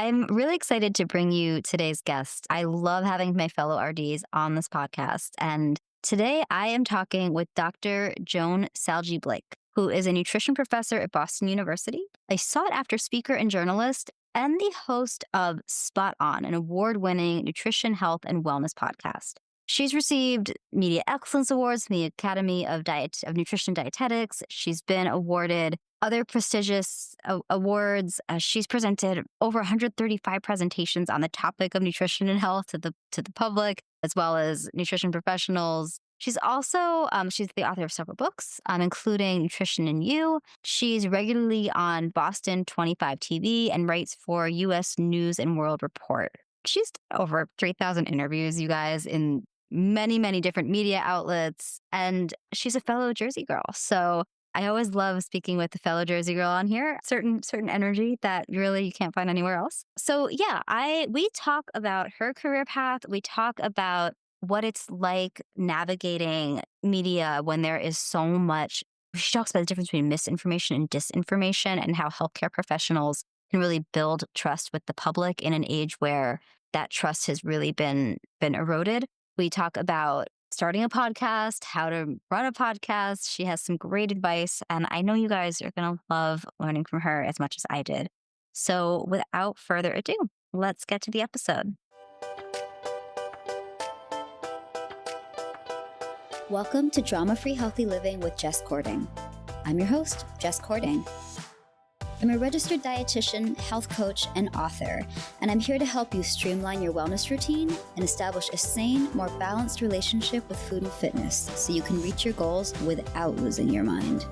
I'm really excited to bring you today's guest. I love having my fellow RDs on this podcast. And today I am talking with Dr. Joan Salge Blake, who is a nutrition professor at Boston University, a sought-after speaker and journalist, and the host of Spot On, an award-winning nutrition, health, and wellness podcast. She's received Media Excellence Awards from the Academy of Nutrition Dietetics. She's been awarded other prestigious awards. She's presented over 135 presentations on the topic of nutrition and health to the public, as well as nutrition professionals. She's also she's the author of several books, including Nutrition and You. She's regularly on Boston 25 TV and writes for U.S. News and World Report. She's done over 3,000 interviews, you guys, in many, many different media outlets, and she's a fellow Jersey girl. So I always love speaking with a fellow Jersey girl on here. Certain energy that really you can't find anywhere else. So yeah, we talk about her career path. We talk about what it's like navigating media when there is so much. She talks about the difference between misinformation and disinformation and how healthcare professionals can really build trust with the public in an age where that trust has really been eroded. We talk about starting a podcast, how to run a podcast. She has some great advice, and I know you guys are going to love learning from her as much as I did. So without further ado, let's get to the episode. Welcome to Drama-Free Healthy Living with Jess Cording. I'm your host, Jess Cording. I'm a registered dietitian, health coach, and author, and I'm here to help you streamline your wellness routine and establish a sane, more balanced relationship with food and fitness so you can reach your goals without losing your mind.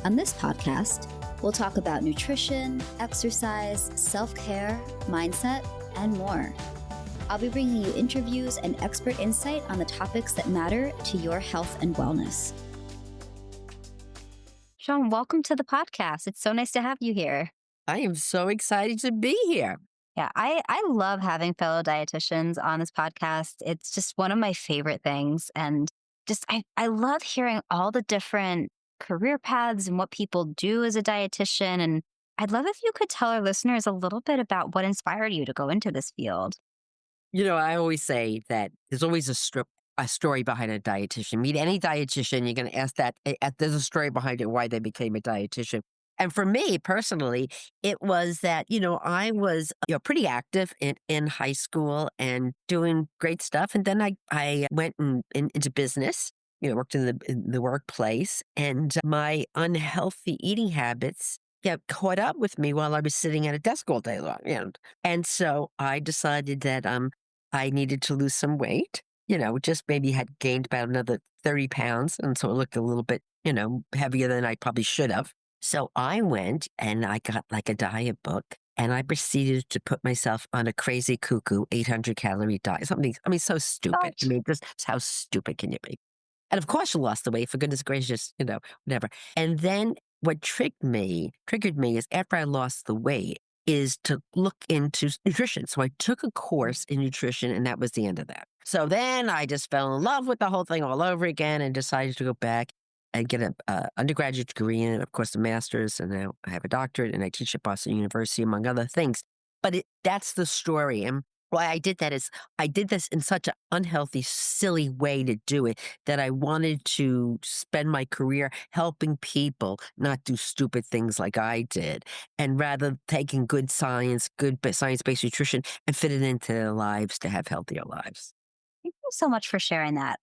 On this podcast, we'll talk about nutrition, exercise, self-care, mindset, and more. I'll be bringing you interviews and expert insight on the topics that matter to your health and wellness. Joan, welcome to the podcast. It's so nice to have you here. I am so excited to be here. Yeah, I love having fellow dietitians on this podcast. It's just one of my favorite things. And just I love hearing all the different career paths and what people do as a dietitian. And I'd love if you could tell our listeners a little bit about what inspired you to go into this field. You know, I always say that there's always a story behind a dietitian. Meet any dietitian, you're going to ask that. There's a story behind it, why they became a dietitian. And for me personally, it was that, I was pretty active in high school and doing great stuff. And then I went into business, worked in the workplace, and my unhealthy eating habits caught up with me while I was sitting at a desk all day long. And so I decided that I needed to lose some weight. Just maybe had gained about another 30 pounds. And so it looked a little bit, heavier than I probably should have. So I went and I got like a diet book and I proceeded to put myself on a crazy cuckoo 800 calorie diet. So stupid. Just how stupid can you be? And of course you lost the weight, for goodness gracious, whatever. And then what triggered me is after I lost the weight is to look into nutrition. So I took a course in nutrition and that was the end of that. So then I just fell in love with the whole thing all over again and decided to go back and get an undergraduate degree and of course a master's, and now I have a doctorate and I teach at Boston University, among other things. But that's the story. And why I did that is I did this in such an unhealthy, silly way to do it that I wanted to spend my career helping people not do stupid things like I did, and rather taking good science-based nutrition and fit it into their lives to have healthier lives. Thank you so much for sharing that.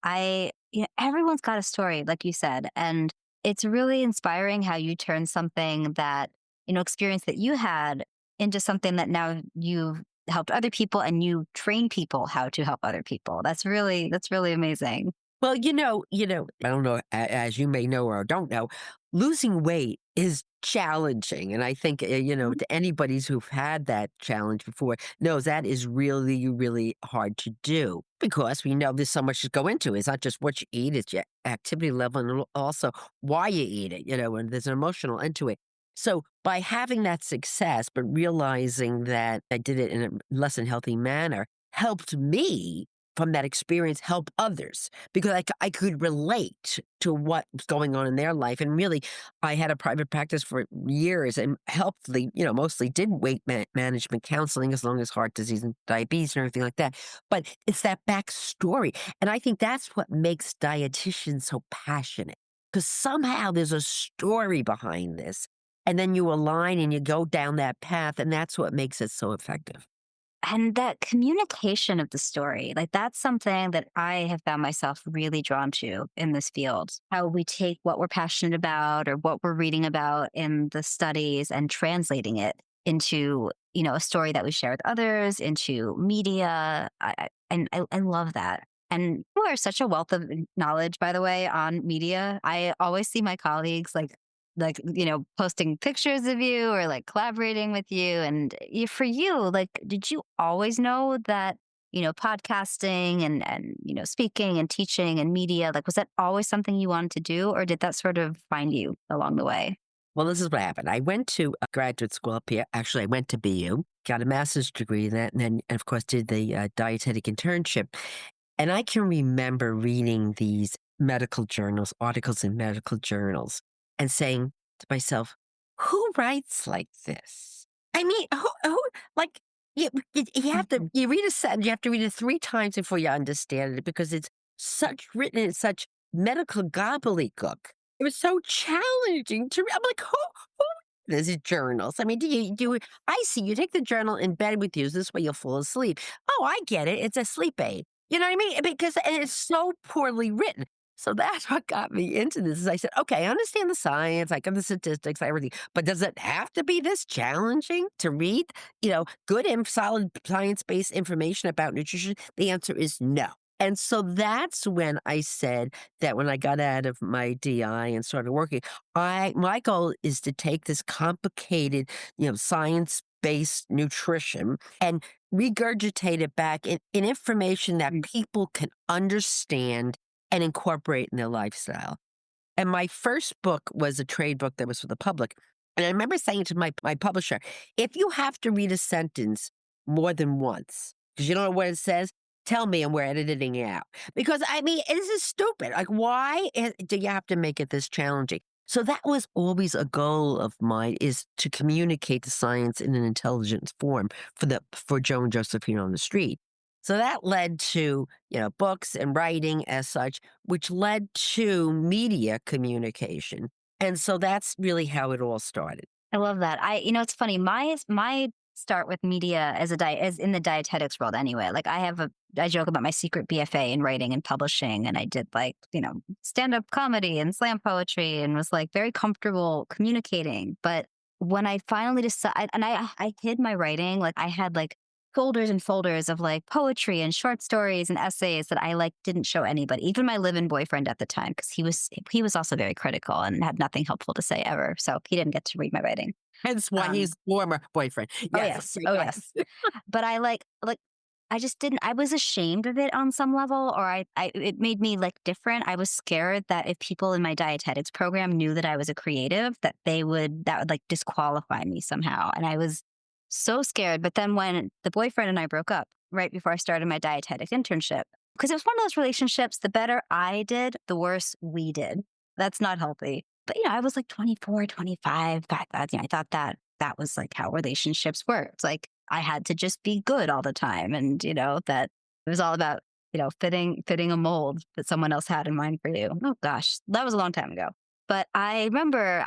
Everyone's got a story, like you said, and it's really inspiring how you turn something that, experience that you had into something that now you've helped other people and you train people how to help other people. That's really amazing. Well, I don't know, as you may know or don't know, losing weight is challenging. And I think, to anybody who've had that challenge before knows that is really, really hard to do, because we know there's so much to go into. It's not just what you eat, it's your activity level and also why you eat it, and there's an emotional into it. So by having that success, but realizing that I did it in a less than healthy manner, helped me from that experience help others because I could relate to what was going on in their life. And really, I had a private practice for years and helpfully, mostly did weight management counseling as long as heart disease and diabetes and everything like that. But it's that backstory. And I think that's what makes dietitians so passionate because somehow there's a story behind this. And then you align and you go down that path, and that's what makes it so effective. And that communication of the story, like that's something that I have found myself really drawn to in this field. How we take what we're passionate about or what we're reading about in the studies and translating it into, a story that we share with others, into media. I love that. And you are such a wealth of knowledge, by the way, on media. I always see my colleagues posting pictures of you or like collaborating with you. And for you, like, did you always know that, podcasting and speaking and teaching and media, like, was that always something you wanted to do, or did that sort of find you along the way? Well, this is what happened. I went to a graduate school up here. Actually, I went to BU, got a master's degree in that, and then, of course, did the dietetic internship. And I can remember reading these medical journals, articles in medical journals, and saying to myself, who writes like this? I mean, like, you have to, Mhm. you read a sentence, you have to read it 3 times before you understand it because it's written in such medical gobbledygook. It was so challenging to read. I'm like, who these journals? I mean, I see you take the journal in bed with you. This way you'll fall asleep. Oh, I get it. It's a sleep aid. You know what I mean? Because it's so poorly written. So that's what got me into this. Is I said, okay, I understand the science, I get the statistics, everything, but does it have to be this challenging to read? Good and solid science-based information about nutrition? The answer is no. And so that's when I said that when I got out of my DI and started working, my goal is to take this complicated, science-based nutrition and regurgitate it back in information that people can understand and incorporate in their lifestyle. And my first book was a trade book that was for the public. And I remember saying to my publisher, if you have to read a sentence more than once, because you don't know what it says, tell me and we're editing it out. Because I mean, this is stupid. Like, why do you have to make it this challenging? So that was always a goal of mine is to communicate the science in an intelligent form for Joe and Josephine on the street. So that led to, books and writing as such, which led to media communication. And so that's really how it all started. I love that. It's funny. My start with media as in the dietetics world anyway. Like I joke about my secret BFA in writing and publishing, and I did stand up comedy and slam poetry, and was like very comfortable communicating. But when I finally decided, and I hid my writing, like I had like folders and folders of like poetry and short stories and essays that I like didn't show anybody, even my live-in boyfriend at the time, because he was also very critical and had nothing helpful to say ever. So he didn't get to read my writing. Hence why Um, he's former boyfriend. oh Yes. yes, oh yes. But I I just didn't. I was ashamed of it on some level, or it made me like different. I was scared that if people in my dietetics program knew that I was a creative, that would like disqualify me somehow, and I was so scared. But then when the boyfriend and I broke up right before I started my dietetic internship, because it was one of those relationships, the better I did, the worse we did. That's not healthy. But I was like 24, 25 back then. I thought that was like how relationships worked. Like I had to just be good all the time. And, that it was all about, fitting a mold that someone else had in mind for you. Oh gosh, that was a long time ago. But I remember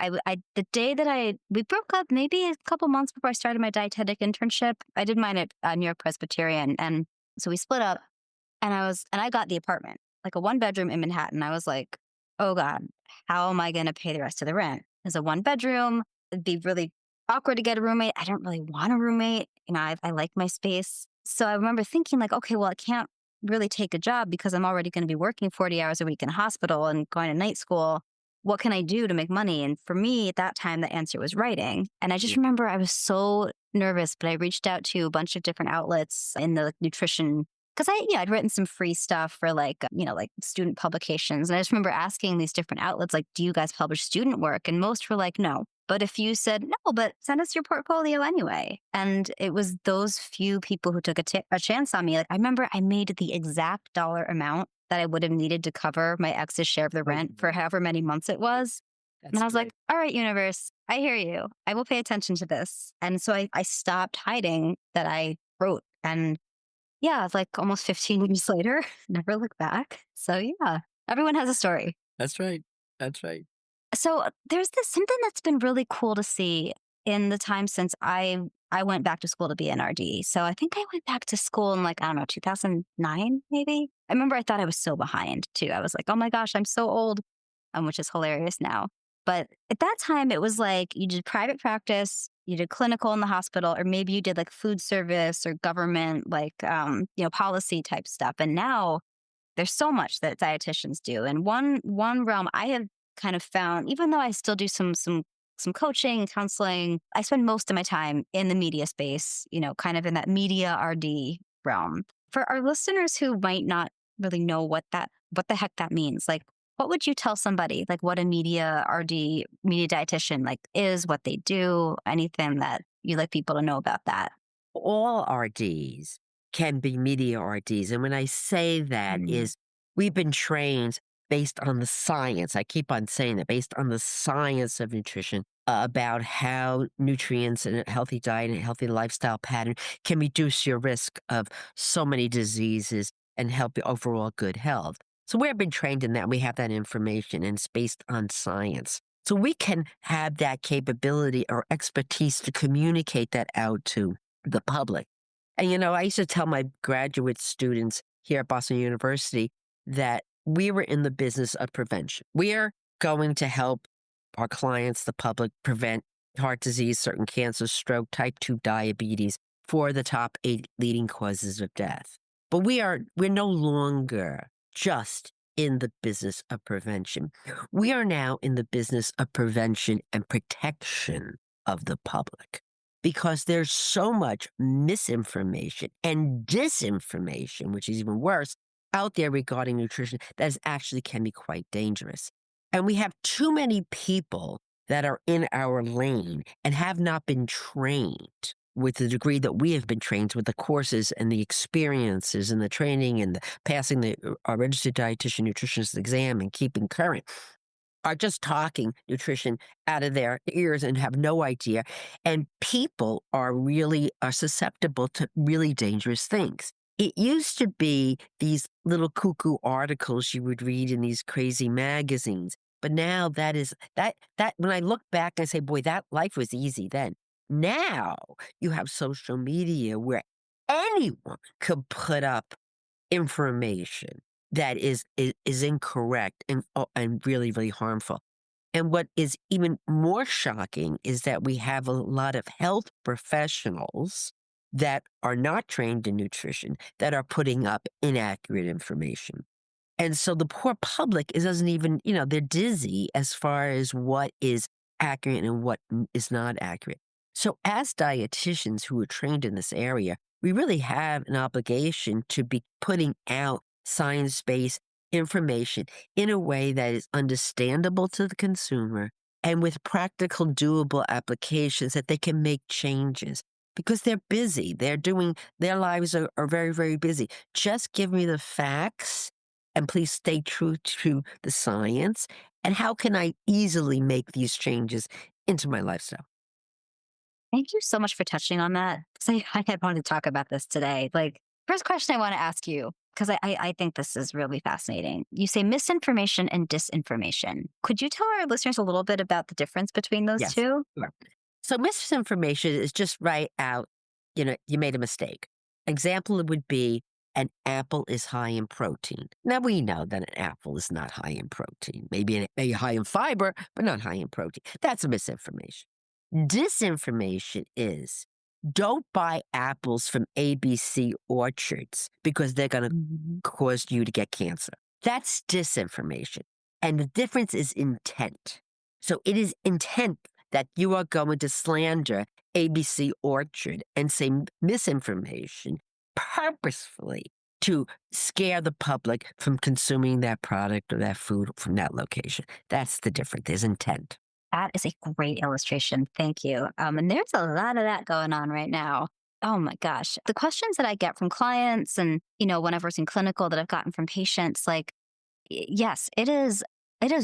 the day that we broke up, maybe a couple months before I started my dietetic internship. I did mine at New York Presbyterian. And so we split up, and I got the apartment, like a 1 bedroom in Manhattan. I was like, oh God, how am I going to pay the rest of the rent? It's a 1 bedroom. It'd be really awkward to get a roommate. I don't really want a roommate. I like my space. So I remember thinking like, okay, well, I can't really take a job because I'm already going to be working 40 hours a week in a hospital and going to night school. What can I do to make money? And for me at that time, the answer was writing. And I just remember I was so nervous, but I reached out to a bunch of different outlets in the nutrition, because I'd written some free stuff for like student publications. And I just remember asking these different outlets, like, do you guys publish student work? And most were like, no. But if you said, no, but send us your portfolio anyway. And it was those few people who took a chance on me. Like, I remember I made the exact dollar amount that I would have needed to cover my ex's share of the Oh, rent for however many months it was. And that's I was like, great. all right, universe, I hear you. I will pay attention to this. And so I stopped hiding that I wrote. And yeah, it's like almost 15 years later, never look back. So yeah, everyone has a story. That's right. That's right. So there's this something that's been really cool to see in the time since I went back to school to be an RD. So I think I went back to school in like, I don't know, 2009 maybe. I remember I thought I was so behind too. I was like, "Oh my gosh, I'm so old." Which is hilarious now. But at that time it was like you did private practice, you did clinical in the hospital, or maybe you did like food service or government like policy type stuff. And now there's so much that dietitians do. And one realm I have kind of found, even though I still do some coaching and counseling, I spend most of my time in the media space, kind of in that media RD realm. For our listeners who might not really know what the heck that means, like what would you tell somebody like what a media RD, media dietitian like is, what they do, anything that you like people to know about that? All RDs can be media RDs. And when I say that Mm. is we've been trained based on the science. I keep on saying that based on the science of nutrition about how nutrients and a healthy diet and a healthy lifestyle pattern can reduce your risk of so many diseases and help your overall good health. So we've been trained in that. We have that information and it's based on science. So we can have that capability or expertise to communicate that out to the public. And, I used to tell my graduate students here at Boston University that we were in the business of prevention. We are going to help our clients, the public, prevent heart disease, certain cancers, stroke, type 2 diabetes, for the top 8 leading causes of death. But we're no longer just in the business of prevention. We are now in the business of prevention and protection of the public because there's so much misinformation and disinformation, which is even worse, out there regarding nutrition that is actually can be quite dangerous. And we have too many people that are in our lane and have not been trained with the degree that we have been trained with the courses and the experiences and the training and the passing our registered dietitian nutritionist exam and keeping current are just talking nutrition out of their ears and have no idea. And people are susceptible to really dangerous things. It used to be these little cuckoo articles you would read in these crazy magazines. But now that when I look back, I say, boy, that life was easy then. Now you have social media where anyone could put up information that is incorrect and really, really harmful. And what is even more shocking is that we have a lot of health professionals that are not trained in nutrition that are putting up inaccurate information. And so the poor public doesn't even, they're dizzy as far as what is accurate and what is not accurate. So as dietitians who are trained in this area, we really have an obligation to be putting out science-based information in a way that is understandable to the consumer and with practical, doable applications that they can make changes because they're busy. Their lives are very, very busy. Just give me the facts and please stay true to the science. And how can I easily make these changes into my lifestyle? Thank you so much for touching on that. Because I had wanted to talk about this today. Like, first question I want to ask you, because I think this is really fascinating. You say misinformation and disinformation. Could you tell our listeners a little bit about the difference between those Yes. two? Sure. So misinformation is just right out, you made a mistake. Example would be an apple is high in protein. Now we know that an apple is not high in protein. Maybe high in fiber, but not high in protein. That's a misinformation. Disinformation is don't buy apples from ABC orchards because they're going to Mhm. cause you to get cancer. That's disinformation. And the difference is intent. So it is intent that you are going to slander ABC Orchard and say misinformation purposefully to scare the public from consuming that product or that food from that location. That's the difference. There's intent. That is a great illustration. Thank you. And there's a lot of that going on right now. Oh my gosh. The questions that I get from clients and, when I've worked in clinical that I've gotten from patients, like, yes, it is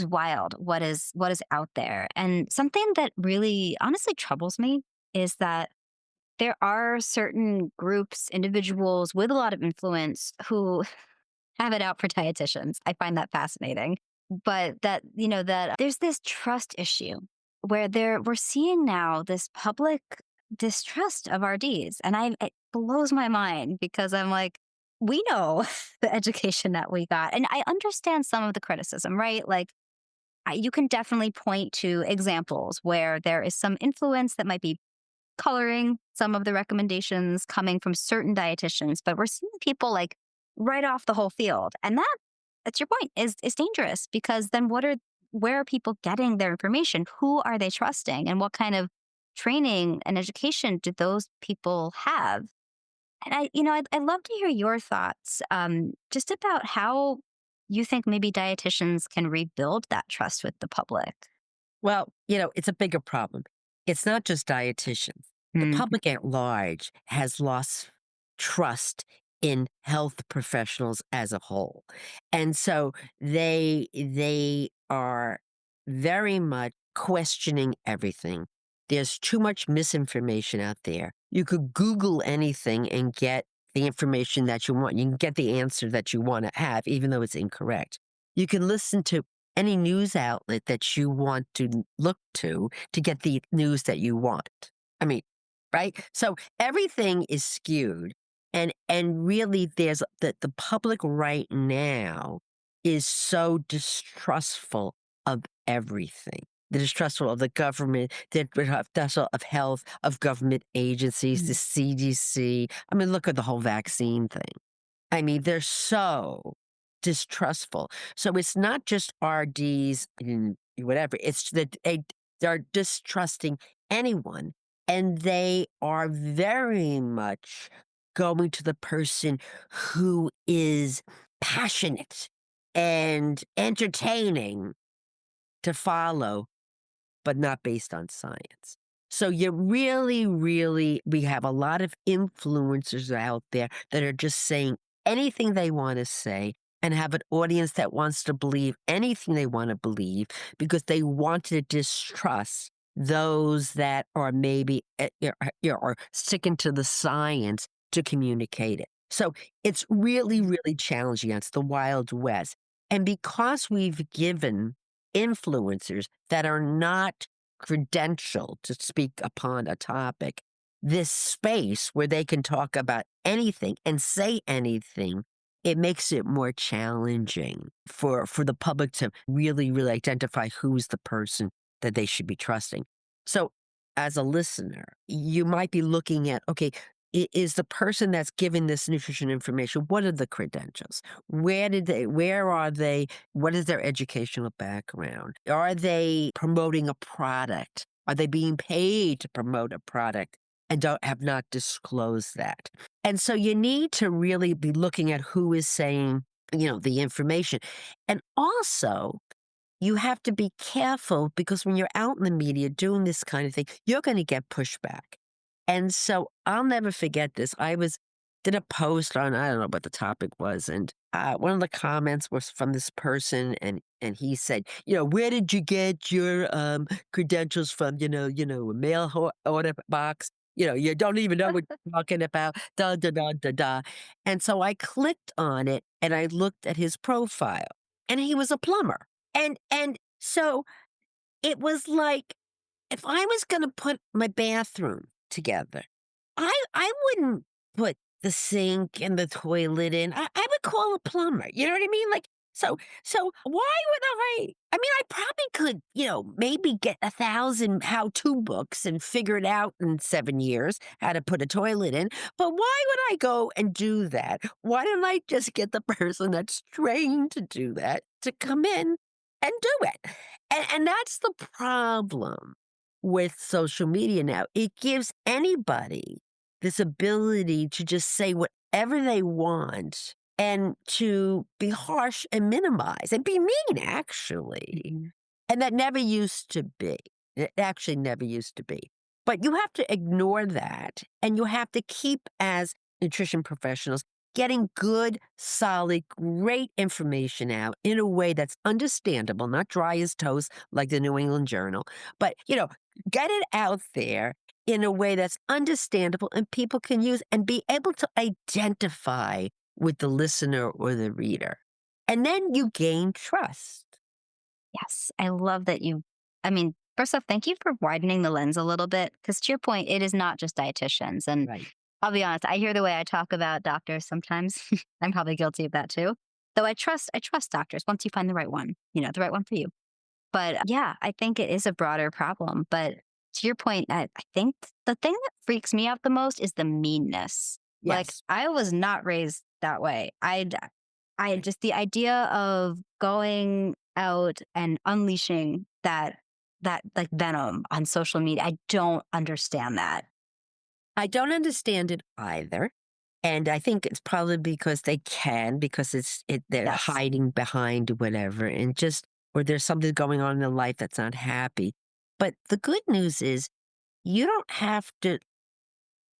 wild what is out there. And something that really honestly troubles me is that there are certain groups, individuals with a lot of influence who have it out for dietitians. I find that fascinating. But that there's this trust issue where we're seeing now this public distrust of RDs. And it blows my mind because I'm like, we know the education that we got. And I understand some of the criticism, right? Like, you can definitely point to examples where there is some influence that might be coloring some of the recommendations coming from certain dietitians, but we're seeing people like right off the whole field. And that's your point, is dangerous because then where are people getting their information? Who are they trusting? And what kind of training and education do those people have? And I'd love to hear your thoughts just about how you think maybe dietitians can rebuild that trust with the public. Well, it's a bigger problem. It's not just dietitians. The Mm, public at large has lost trust in health professionals as a whole. And so they are very much questioning everything. There's too much misinformation out there. You could Google anything and get the information that you want. You can get the answer that you want to have, even though it's incorrect. You can listen to any news outlet that you want to look to get the news that you want. I mean, right? So everything is skewed and really there's the public right now is so distrustful of everything. They're distrustful of the government, they're distrustful of health, of government agencies, the mm, CDC. I mean, look at the whole vaccine thing. I mean, they're so distrustful. So it's not just RDs and whatever, it's that they're distrusting anyone, and they are very much going to the person who is passionate and entertaining to follow but not based on science. So you really, we have a lot of influencers out there that are just saying anything they want to say and have an audience that wants to believe anything they want to believe because they want to distrust those that are maybe are sticking to the science to communicate it. So it's really challenging. It's the Wild West. And because we've given influencers that are not credentialed to speak upon a topic, this space where they can talk about anything and say anything, it makes it more challenging for the public to really identify who's the person that they should be trusting. So as a listener, you might be looking at, okay, is the person that's giving this nutrition information, what are the credentials? Where are they? What is their educational background? Are they promoting a product? Are they being paid to promote a product and have not disclosed that? And so you need to really be looking at who is saying, the information. And also, you have to be careful because when you're out in the media doing this kind of thing, you're going to get pushback. And so I'll never forget this. Did a post on, I don't know what the topic was, and one of the comments was from this person, and he said, where did you get your credentials from? A order box. You don't even know what you're talking about. Da da da da da. And so I clicked on it and I looked at his profile, and he was a plumber. And so it was like, if I was gonna put my bathroom together, I wouldn't put the sink and the toilet in. I would call a plumber, you know what I mean? Like, so why would I mean, I probably could, maybe get 1,000 how-to books and figure it out in 7 years how to put a toilet in, but why would I go and do that? Why don't I just get the person that's trained to do that to come in and do it? And that's the problem with social media now. It gives anybody this ability to just say whatever they want and to be harsh and minimize and be mean, actually. mhm. And that never used to be. It actually never used to be. But you have to ignore that, and you have to keep, as nutrition professionals, getting good, solid, great information out in a way that's understandable, not dry as toast like the New England Journal, but, get it out there in a way that's understandable and people can use and be able to identify with the listener or the reader. And then you gain trust. Yes, I love that I mean, first off, thank you for widening the lens a little bit, because to your point, it is not just dietitians. And Right. I'll be honest, I hear the way I talk about doctors sometimes. I'm probably guilty of that too. Though I trust doctors once you find the right one, the right one for you. But yeah, I think it is a broader problem. But to your point, I think the thing that freaks me out the most is the meanness. Like, Yes. I was not raised that way. I just the idea of going out and unleashing that like venom on social media, I don't understand that. I don't understand it either. And I think it's probably because they can, because they're Yes. hiding behind whatever and just, or there's something going on in their life that's not happy. But the good news is you don't have to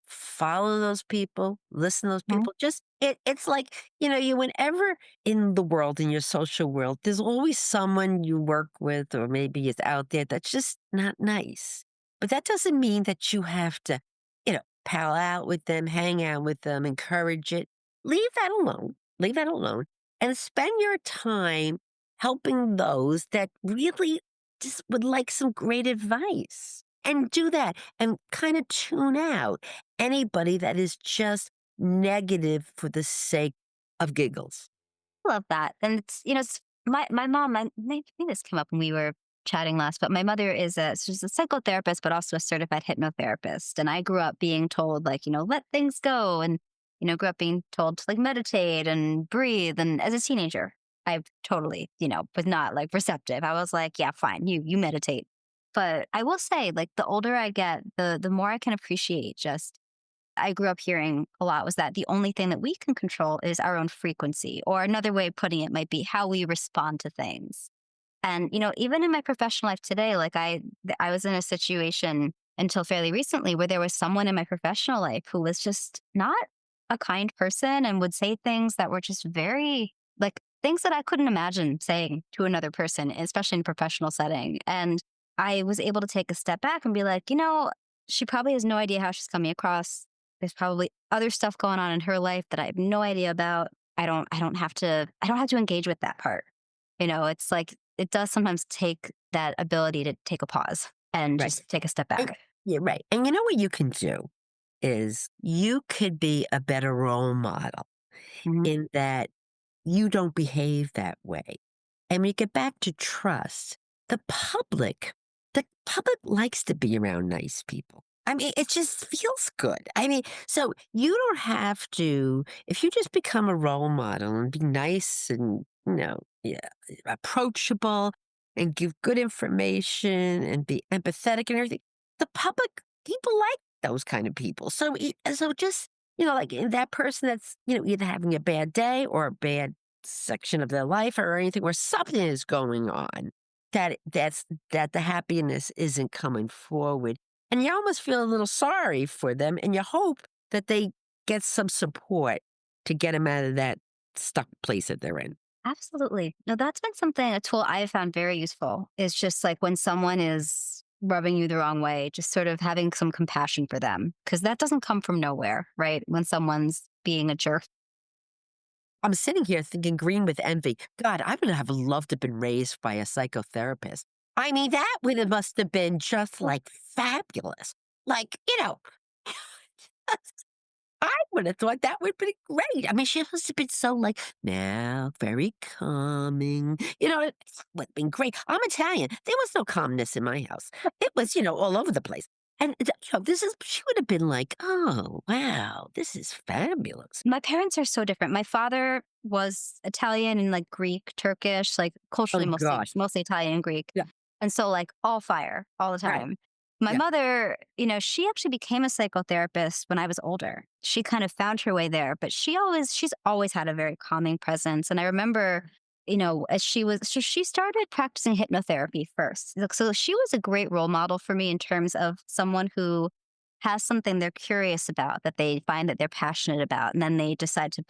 follow those people, listen to those Mhm. people. Just it's like, you whenever in the world, in your social world, there's always someone you work with or maybe is out there that's just not nice. But that doesn't mean that you have to, pal out with them, hang out with them, encourage it. Leave that alone. Leave that alone. And spend your time helping those that really just would like some great advice. And do that and kind of tune out anybody that is just negative for the sake of giggles. Love that. And it's my mom, maybe this came up when we were chatting last, but my mother she's a psychotherapist, but also a certified hypnotherapist. And I grew up being told, like, let things go. And, grew up being told to like meditate and breathe. And as a teenager, I totally, was not like receptive. I was like, yeah, fine, you meditate. But I will say, like, the older I get, the more I can appreciate just I grew up hearing a lot was that the only thing that we can control is our own frequency. Or another way of putting it might be how we respond to things. And, even in my professional life today, like I was in a situation until fairly recently where there was someone in my professional life who was just not a kind person and would say things that were just very like things that I couldn't imagine saying to another person, especially in a professional setting. And I was able to take a step back and be like, she probably has no idea how she's coming across. There's probably other stuff going on in her life that I have no idea about. I don't have to engage with that part. It's like it does sometimes take that ability to take a pause and Right. just take a step And back. yeah, right. And you know what you can do is you could be a better role model Mhm. in that you don't behave that way. And when you get back to trust, the public, the public likes to be around nice people. I mean, it just feels good. I mean, so you don't have to, if you just become a role model and be nice and, yeah, approachable and give good information and be empathetic and everything, the public, people like those kind of people. So just, like that person that's, either having a bad day or a bad section of their life or anything where something is going on that the happiness isn't coming forward. And you almost feel a little sorry for them and you hope that they get some support to get them out of that stuck place that they're in. Absolutely. No, that's been a tool I have found very useful is just like when someone is rubbing you the wrong way, just sort of having some compassion for them. Cause that doesn't come from nowhere, right? When someone's being a jerk. I'm sitting here thinking green with envy. God, I would have loved to have been raised by a psychotherapist. I mean, that would have must have been just like fabulous. Like, I would have thought that would be great. I mean, she must have been so like, now, very calming. It would have been great. I'm Italian. There was no calmness in my house. It was, all over the place. And, she would have been like, oh, wow, this is fabulous. My parents are so different. My father was Italian and like Greek, Turkish, like Oh, culturally gosh. mostly Italian and Greek. Yeah. And so like all fire all the Right. time. My Yeah. mother, she actually became a psychotherapist when I was older. She kind of found her way there, but she's always had a very calming presence. And I remember as she started practicing hypnotherapy first. Like, so she was a great role model for me in terms of someone who has something they're curious about that they find that they're passionate about. And then they decide to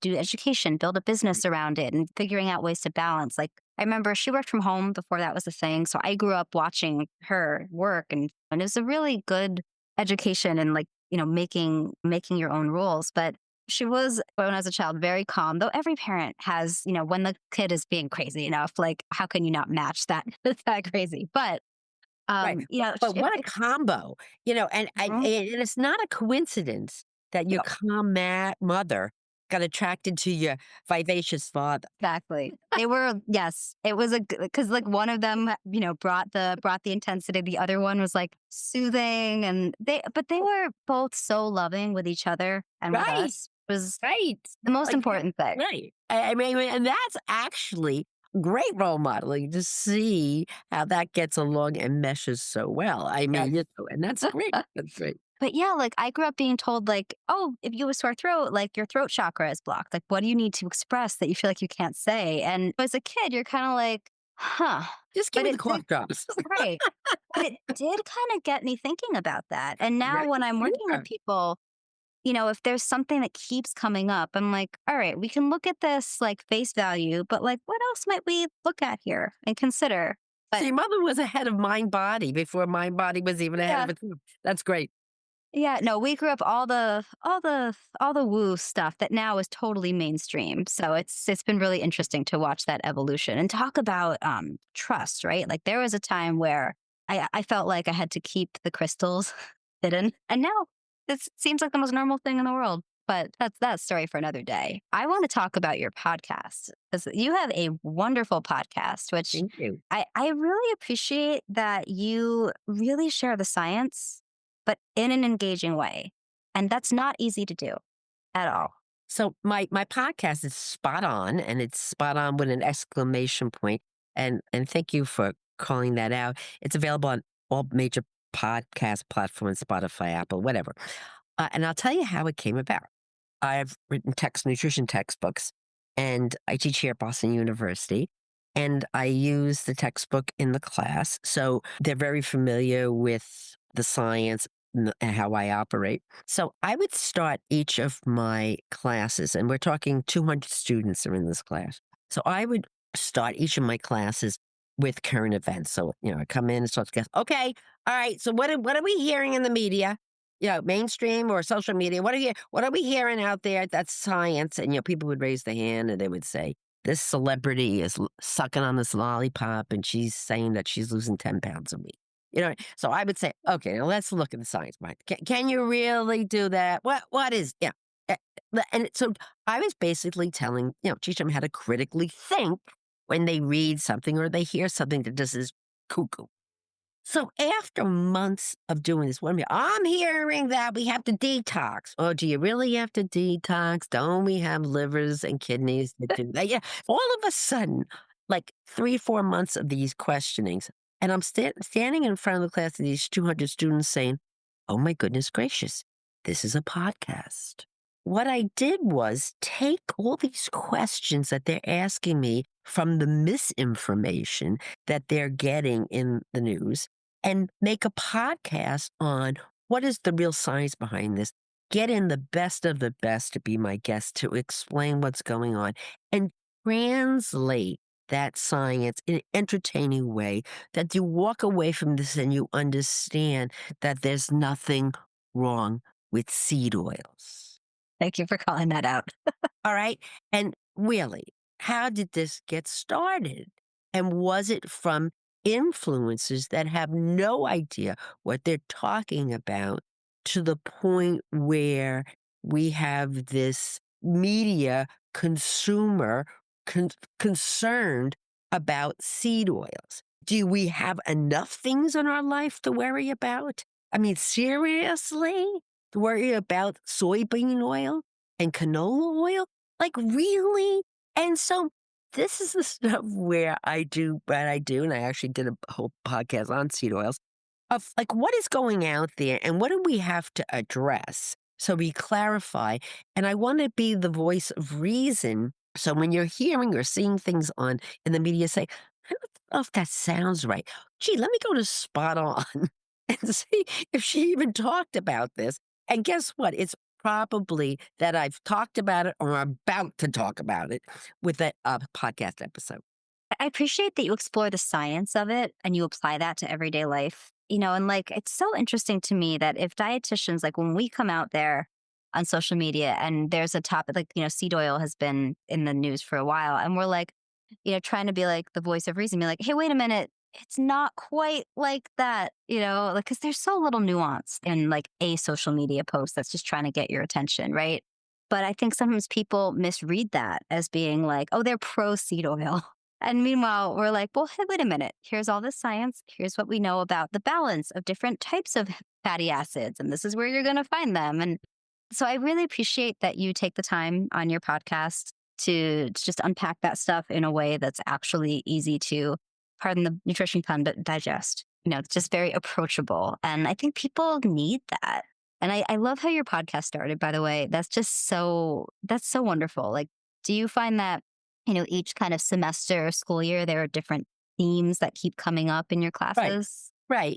do education, build a business around it and figuring out ways to balance. Like I remember she worked from home before that was a thing. So I grew up watching her work and it was a really good education and like, making your own rules. But she was, when I was a child, very calm, though every parent has, when the kid is being crazy enough, like, how can you not match that, that crazy? But, Right. But what a combo, Mhm. and it's not a coincidence that your Yep, calm mother got attracted to your vivacious father. exactly. They were, yes, it was because like one of them, brought the intensity. The other one was like soothing but they were both so loving with each other and with Right, us. It was right. the most Like, important thing. right. I mean, and that's actually great role modeling to see how that gets along and meshes so well. I mean, Yes. and that's great. That's great. But yeah, like I grew up being told like, "Oh, if you have a sore throat, like your throat chakra is blocked. Like what do you need to express that you feel like you can't say?" And as a kid, you're kind of like, "Huh." Just give But me the it did cough drops. right. But it did kind of get me thinking about that. And now Right? when I'm working with Yeah. people, if there's something that keeps coming up, I'm like, "All right, we can look at this like face value, but like what else might we look at here and consider?" So But your mother was ahead of Mind Body before Mind Body was even ahead of yeah, itself. That's great. yeah, no, we grew up all the woo stuff that now is totally mainstream. So it's been really interesting to watch that evolution and talk about trust, right? Like there was a time where I felt like I had to keep the crystals hidden. And now it seems like the most normal thing in the world. But that's a story for another day. I want to talk about your podcast because you have a wonderful podcast, which Thank you. I really appreciate that you really share the science but in an engaging way. And that's not easy to do at all. So my podcast is spot on, and it's spot on with an exclamation point. And thank you for calling that out. It's available on all major podcast platforms, Spotify, Apple, whatever. And I'll tell you how it came about. I've written nutrition textbooks, and I teach here at Boston University, and I use the textbook in the class. So they're very familiar with the science and how I operate. So I would start each of my classes, and we're talking 200 students are in this class. So I would start each of my classes with current events. So, I come in and start to guess, okay, all right, so what are we hearing in the media? Mainstream or social media. What are we hearing out there that's science? And people would raise their hand and they would say, this celebrity is sucking on this lollipop and she's saying that she's losing 10 pounds a week. So I would say, okay, now let's look at the science behind it. Can you really do that? What is, yeah. And so I was basically teach them how to critically think when they read something or they hear something that just is cuckoo. So after months of doing this, I'm hearing that we have to detox. Oh, do you really have to detox? Don't we have livers and kidneys that do that? Yeah. All of a sudden, like 3, 4 months of these questionings, and I'm standing in front of the class of these 200 students saying, oh my goodness gracious, this is a podcast. What I did was take all these questions that they're asking me from the misinformation that they're getting in the news and make a podcast on what is the real science behind this. Get in the best of the best to be my guest to explain what's going on and translate that science in an entertaining way that you walk away from this and you understand that there's nothing wrong with seed oils. Thank you for calling that out. All right. And really, how did this get started? And was it from influencers that have no idea what they're talking about to the point where we have this media consumer concerned about seed oils? Do we have enough things in our life to worry about? I mean, seriously? To worry about soybean oil and canola oil? Like, really? And so this is the stuff where I do what I do, and I actually did a whole podcast on seed oils, of like what is going out there and what do we have to address so we clarify. And I want to be the voice of reason So when you're hearing or seeing things on in the media say, I don't know if that sounds right. Gee, let me go to Spot On and see if she even talked about this. And guess what? It's probably that I've talked about it or I'm about to talk about it with that podcast episode. I appreciate that you explore the science of it and you apply that to everyday life. And like it's so interesting to me that if dietitians, like when we come out there on social media and there's a topic like, seed oil has been in the news for a while, and we're like, trying to be like the voice of reason, be like, hey, wait a minute, it's not quite like that, like, because there's so little nuance in like a social media post that's just trying to get your attention, right? But I think sometimes people misread that as being like, oh, they're pro seed oil. And meanwhile, we're like, well, hey, wait a minute. Here's all the science. Here's what we know about the balance of different types of fatty acids. And this is where you're going to find them. And so I really appreciate that you take the time on your podcast to just unpack that stuff in a way that's actually easy to, pardon the nutrition pun, but digest. It's just very approachable. And I think people need that. And I love how your podcast started, by the way. That's so wonderful. Like, do you find that, each kind of semester, school year, there are different themes that keep coming up in your Right. classes? Right.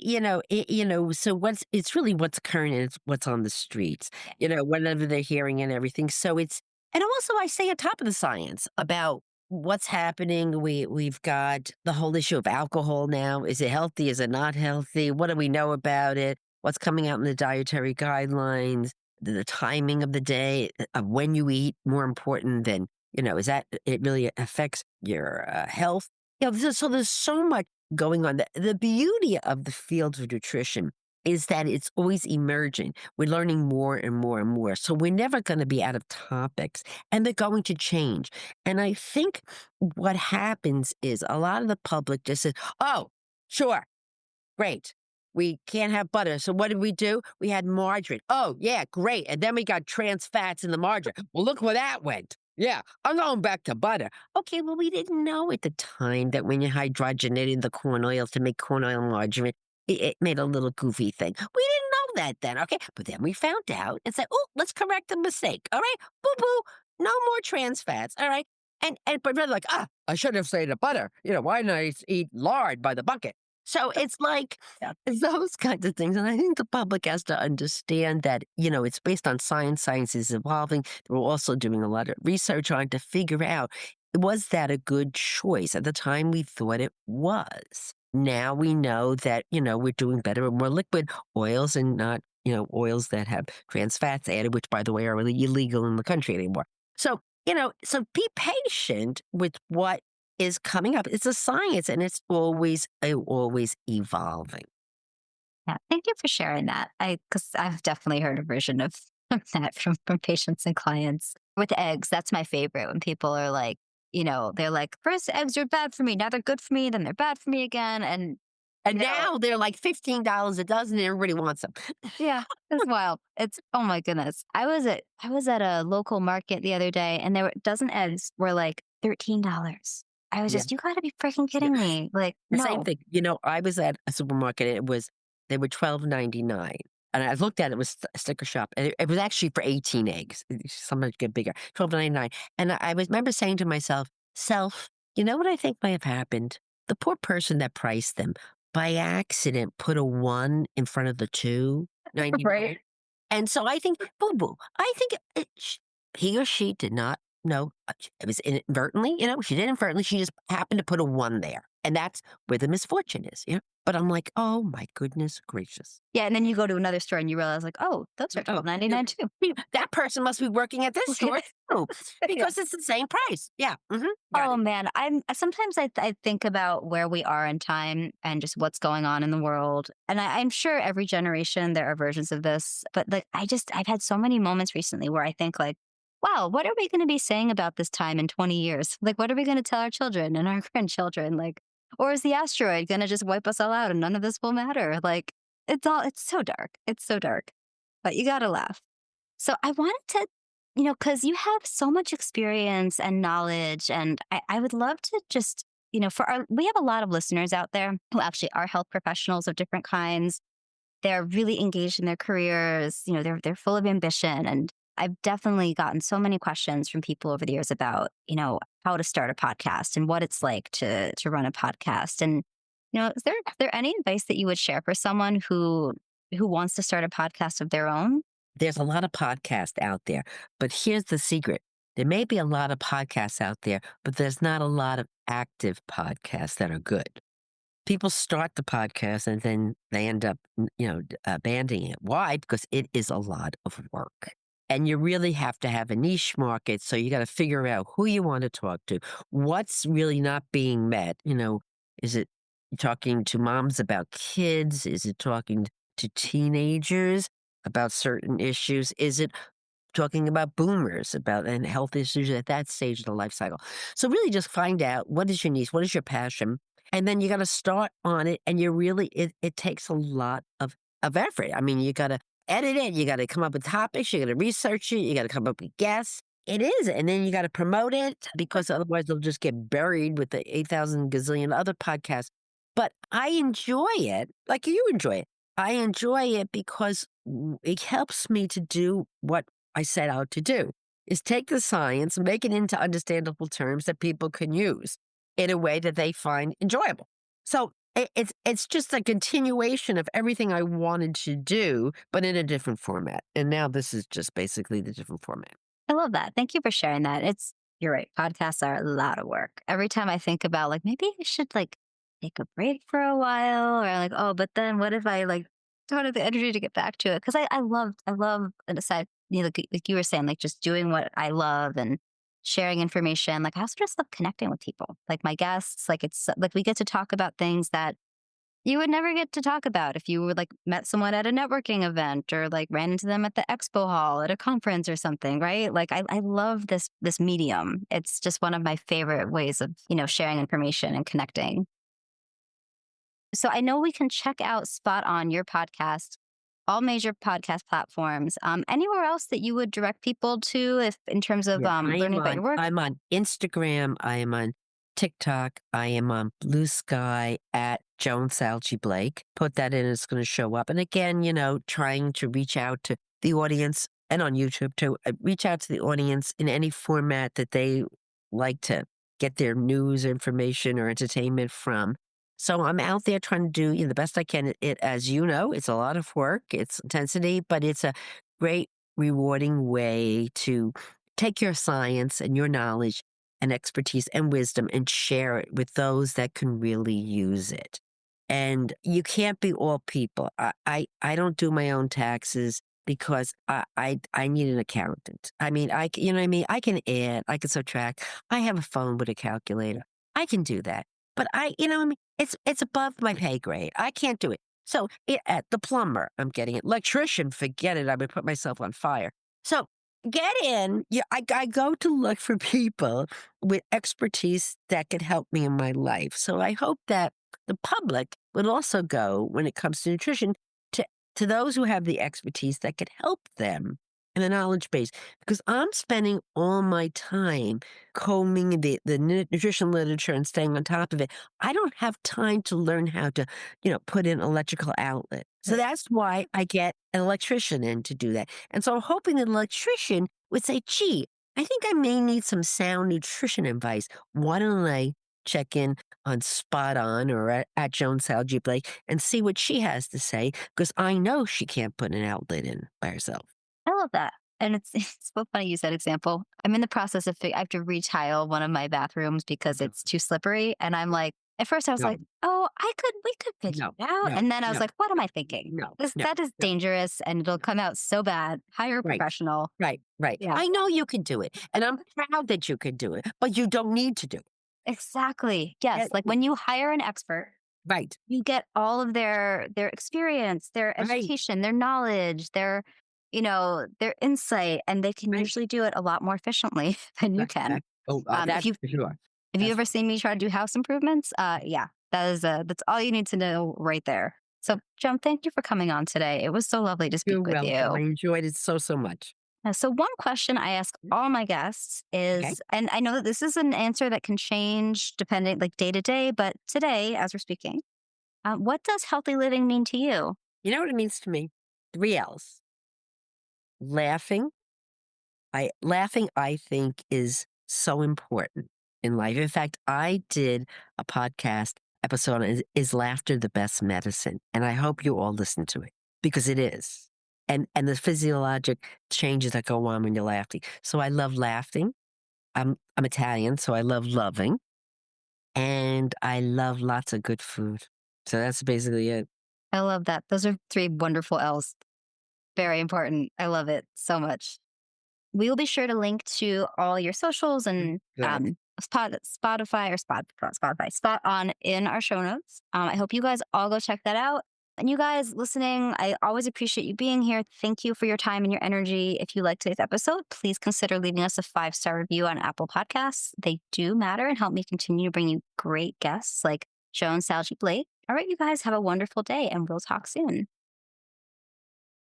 So it's really what's current and it's what's on the streets, whatever they're hearing and everything. And also I stay on top of the science about what's happening. We've got the whole issue of alcohol now. Is it healthy? Is it not healthy? What do we know about it? What's coming out in the dietary guidelines? The timing of the day, of when you eat, more important than, is that it really affects your health? So there's so much going on. The beauty of the field of nutrition is that it's always emerging. We're learning more and more and more. So we're never going to be out of topics and they're going to change. And I think what happens is a lot of the public just says, oh, sure, great. We can't have butter. So what did we do? We had margarine. Oh, yeah, great. And then we got trans fats in the margarine. Well, look where that went. Yeah, I'm going back to butter. Okay, well, we didn't know at the time that when you hydrogenated the corn oil to make corn oil margarine, it made a little goofy thing. We didn't know that then, okay? But then we found out and said, oh, let's correct the mistake, all right? Boo-boo, no more trans fats, all right? But rather like, I should have stayed at butter. Why didn't I eat lard by the bucket? So it's like those kinds of things. And I think the public has to understand that, it's based on science. Science is evolving. We're also doing a lot of research on to figure out, was that a good choice? At the time, we thought it was. Now we know that, we're doing better with more liquid oils and not, oils that have trans fats added, which, by the way, are really illegal in the country anymore. So be patient with what is coming up. It's a science and it's always evolving. Yeah, thank you for sharing that. Because I've definitely heard a version of that from patients and clients. With eggs, that's my favorite when people are like, they're like, first eggs are bad for me, now they're good for me, then they're bad for me again. And And now they're like $15 a dozen and everybody wants them. yeah, it's wild. It's oh my goodness. I was at a local market the other day and there were dozen eggs were like $13. I was Yeah. just, you gotta be freaking kidding me. Like, The same no. thing. I was at a supermarket and they were $12.99. And I looked at it, was a sticker shop, and it was actually for 18 eggs. Sometimes get bigger, $12.99. And I remember saying to myself, you know what I think might have happened? The poor person that priced them by accident put a one in front of the 2.99. Right. And so I think, boo boo, I think he or she did not know. It was inadvertently, she did inadvertently. She just happened to put a one there. And that's where the misfortune is. But I'm like, oh my goodness gracious. Yeah, and then you go to another store and you realize like, oh, those are Oh, $12.99 too. that person must be working at this store too, because it's the same price. Yeah. Got Oh it. man, sometimes I think about where we are in time and just what's going on in the world. And I'm sure every generation there are versions of this, but like I've had so many moments recently where I think like, wow, what are we going to be saying about this time in 20 years? Like, what are we going to tell our children and our grandchildren? Like, or is the asteroid going to just wipe us all out and none of this will matter? Like, it's so dark. It's so dark, but you got to laugh. So I wanted to, because you have so much experience and knowledge, and I would love to just, we have a lot of listeners out there who actually are health professionals of different kinds. They're really engaged in their careers. They're full of ambition. And I've definitely gotten so many questions from people over the years about, how to start a podcast and what it's like to run a podcast. And, is there any advice that you would share for someone who wants to start a podcast of their own? There's a lot of podcasts out there, but here's the secret. There may be a lot of podcasts out there, but there's not a lot of active podcasts that are good. People start the podcast and then they end up, abandoning it. Why? Because it is a lot of work. And you really have to have a niche market. So you got to figure out who you want to talk to, what's really not being met. Is it talking to moms about kids? Is it talking to teenagers about certain issues? Is it talking about boomers about and health issues at that stage of the life cycle? So really just find out what is your niche, what is your passion, and then you got to start on it. And you really it takes a lot of effort. I mean, you got to edit it, you got to come up with topics, you got to research it, you got to come up with guests. It is, and then you got to promote it because otherwise they'll just get buried with the 8,000 gazillion other podcasts. But I enjoy it, like you enjoy it. I enjoy it because it helps me to do what I set out to do, is take the science, make it into understandable terms that people can use in a way that they find enjoyable. So it's just a continuation of everything I wanted to do, but in a different format. And now this is just basically the different format. I love that. Thank you for sharing that. You're right. Podcasts are a lot of work. Every time I think about like maybe I should like take a break for a while or like, oh, but then what if I like don't have the energy to get back to it? Cause I love and aside, like you were saying, like just doing what I love and sharing information. Like I also just love connecting with people, like my guests, like it's like we get to talk about things that you would never get to talk about if you were like met someone at a networking event or like ran into them at the expo hall at a conference or something, right? Like I love this medium. It's just one of my favorite ways of, sharing information and connecting. So I know we can check out Spot On, your podcast, all major podcast platforms. Anywhere else that you would direct people to if in terms of Yeah, learning about your work? I'm on Instagram, I am on TikTok, I am on Blue Sky at Joan Salge Blake. Put that in, it's gonna show up. And again, trying to reach out to the audience and on YouTube to reach out to the audience in any format that they like to get their news, information, or entertainment from. So I'm out there trying to do, the best I can. As you know, it's a lot of work, it's intensity, but it's a great rewarding way to take your science and your knowledge and expertise and wisdom and share it with those that can really use it. And you can't be all people. I don't do my own taxes because I need an accountant. I mean, you know what I mean? I can add, I can subtract. I have a phone with a calculator. I can do that. But what I mean? It's above my pay grade. I can't do it. So at the plumber, I'm getting it. Electrician, forget it. I would put myself on fire. So get in. Yeah, I go to look for people with expertise that could help me in my life. So I hope that the public would also go when it comes to nutrition to to those who have the expertise that could help them in a knowledge base. Because I'm spending all my time combing the nutrition literature and staying on top of it. I don't have time to learn how to, put in electrical outlet. So that's why I get an electrician in to do that. And so I'm hoping that an electrician would say, gee, I think I may need some sound nutrition advice. Why don't I check in on Spot On or at Joan Salge Blake and see what she has to say? Because I know she can't put an outlet in by herself. I love that. And it's it's so funny you said example. I'm in the process of I have to retile one of my bathrooms because it's too slippery. And I'm like, at first I was No, like, oh, we could figure no, it out. no, And then I was no, like, what am I thinking? no, no, That is no. dangerous and it'll come out so bad. Hire a Right, professional. right, right. Yeah, I know you can do it, and I'm proud that you can do it, but you don't need to do it. exactly. Yes. That Like when you hire an expert, right, you get all of their experience, their right, education, their knowledge, their insight, and they can right, usually do it a lot more efficiently than you right, can. right. Oh, If that's you for sure. Have you That's ever seen me try to do house improvements? Yeah, that's all you need to know right there. So, Joan, thank you for coming on today. It was so lovely to speak you're with welcome. I you. enjoyed it so, so much. So, one question I ask all my guests Okay. is, and I know that this is an answer that can change depending, like day to day, but today, as we're speaking, what does healthy living mean to you? You know what it means to me? 3 L's: laughing, I think, is so important in life. In fact, I did a podcast episode on is laughter the best medicine? And I hope you all listen to it because it is. And the physiologic changes that go on when you're laughing. So I love laughing. I'm Italian, so I love loving. And I love lots of good food. So that's basically it. I love that. Those are three wonderful L's. Very important. I love it so much. We will be sure to link to all your socials and Good. Spotify or Spot on in our show notes. I hope you guys all go check that out. And you guys listening, I always appreciate you being here. Thank you for your time and your energy. If you liked today's episode, please consider leaving us a 5-star review on Apple Podcasts. They do matter and help me continue to bring you great guests like Joan Salge Blake. All right, you guys have a wonderful day and we'll talk soon.